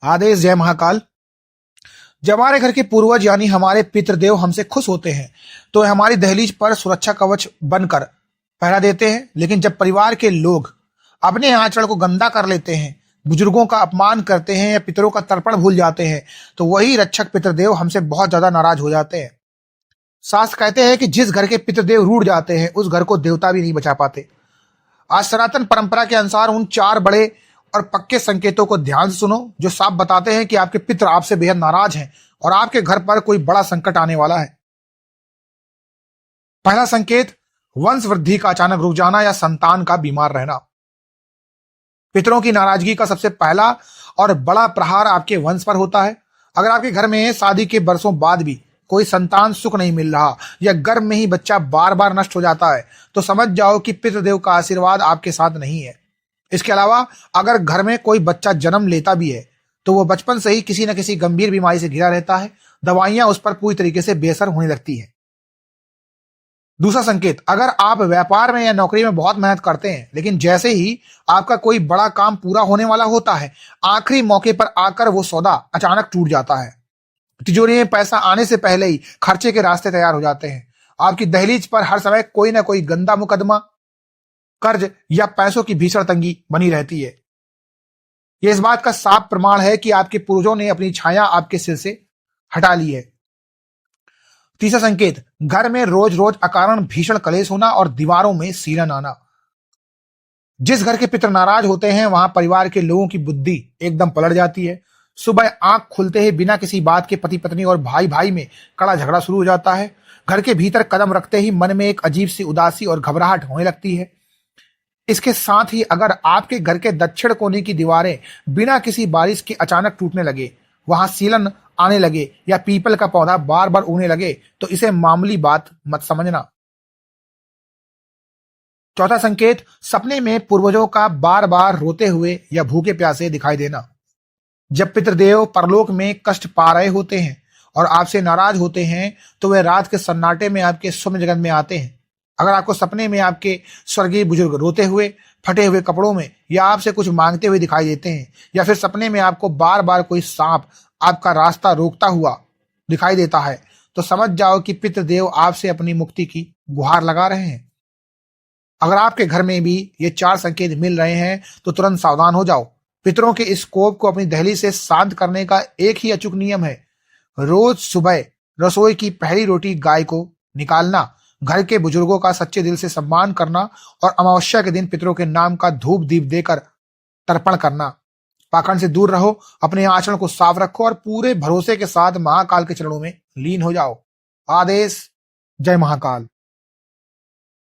आदेश जय महाकाल। जब हमारे घर के पूर्वज यानी हमारे पितृदेव हमसे खुश होते हैं तो हमारी दहलीज पर सुरक्षा कवच बनकर पहरा देते हैं। लेकिन जब परिवार के लोग अपने आचरण को गंदा कर लेते हैं, बुजुर्गों का अपमान करते हैं या पितरों का तर्पण भूल जाते हैं, तो वही रक्षक पितृदेव हमसे बहुत ज्यादा नाराज हो जाते हैं। शास्त्र कहते हैं कि जिस घर के पितृदेव रूठ जाते हैं उस घर को देवता भी नहीं बचा पाते। आज सनातन परंपरा के अनुसार उन चार बड़े और पक्के संकेतों को ध्यान से सुनो जो साफ बताते हैं कि आपके पितृ आपसे बेहद नाराज हैं और आपके घर पर कोई बड़ा संकट आने वाला है। पहला संकेत, वंश वृद्धि का अचानक रुक जाना या संतान का बीमार रहना। पितरों की नाराजगी का सबसे पहला और बड़ा प्रहार आपके वंश पर होता है। अगर आपके घर में शादी के बरसों बाद भी कोई संतान सुख नहीं मिल रहा या गर्भ में ही बच्चा बार बार नष्ट हो जाता है तो समझ जाओ कि पितृदेव का आशीर्वाद आपके साथ नहीं है। इसके अलावा अगर घर में कोई बच्चा जन्म लेता भी है तो वो बचपन से ही किसी न किसी गंभीर बीमारी से घिरा रहता है, दवाइयां उस पर पूरी तरीके से बेअसर होने लगती है। दूसरा संकेत, अगर आप व्यापार में या नौकरी में बहुत मेहनत करते हैं लेकिन जैसे ही आपका कोई बड़ा काम पूरा होने वाला होता है, आखिरी मौके पर आकर वो सौदा अचानक टूट जाता है। तिजोरी में पैसा आने से पहले ही खर्चे के रास्ते तैयार हो जाते हैं। आपकी दहलीज पर हर समय कोई ना कोई गंदा मुकदमा, कर्ज या पैसों की भीषण तंगी बनी रहती है। यह इस बात का साफ प्रमाण है कि आपके पूर्वजों ने अपनी छाया आपके सिर से हटा ली है। तीसरा संकेत, घर में रोज रोज अकारण भीषण कलेश होना और दीवारों में सीलन आना। जिस घर के पितर नाराज होते हैं वहां परिवार के लोगों की बुद्धि एकदम पलट जाती है। सुबह आंख खुलते ही बिना किसी बात के पति पत्नी और भाई भाई में कड़ा झगड़ा शुरू हो जाता है। घर के भीतर कदम रखते ही मन में एक अजीब सी उदासी और घबराहट होने लगती है। इसके साथ ही अगर आपके घर के दक्षिण कोने की दीवारें बिना किसी बारिश के अचानक टूटने लगे, वहां सीलन आने लगे या पीपल का पौधा बार बार उगने लगे तो इसे मामूली बात मत समझना। चौथा संकेत, सपने में पूर्वजों का बार बार रोते हुए या भूखे प्यासे दिखाई देना। जब पितृदेव परलोक में कष्ट पा रहे होते हैं और आपसे नाराज होते हैं तो वे रात के सन्नाटे में आपके स्वप्न जगत में आते हैं। अगर आपको सपने में आपके स्वर्गीय बुजुर्ग रोते हुए, फटे हुए कपड़ों में या आपसे कुछ मांगते हुए दिखाई देते हैं, या फिर सपने में आपको बार बार कोई सांप आपका रास्ता रोकता हुआ दिखाई देता है, तो समझ जाओ कि पितृदेव आपसे अपनी मुक्ति की गुहार लगा रहे हैं। अगर आपके घर में भी ये चार संकेत मिल रहे हैं तो तुरंत सावधान हो जाओ। पितरों के इस कोप को अपनी दहलीज से शांत करने का एक ही अचूक नियम है, रोज सुबह रसोई की पहली रोटी गाय को निकालना, घर के बुजुर्गों का सच्चे दिल से सम्मान करना और अमावस्या के दिन पितरों के नाम का धूप दीप देकर तर्पण करना। पाखंड से दूर रहो, अपने आचरण को साफ रखो और पूरे भरोसे के साथ महाकाल के चरणों में लीन हो जाओ। आदेश जय महाकाल।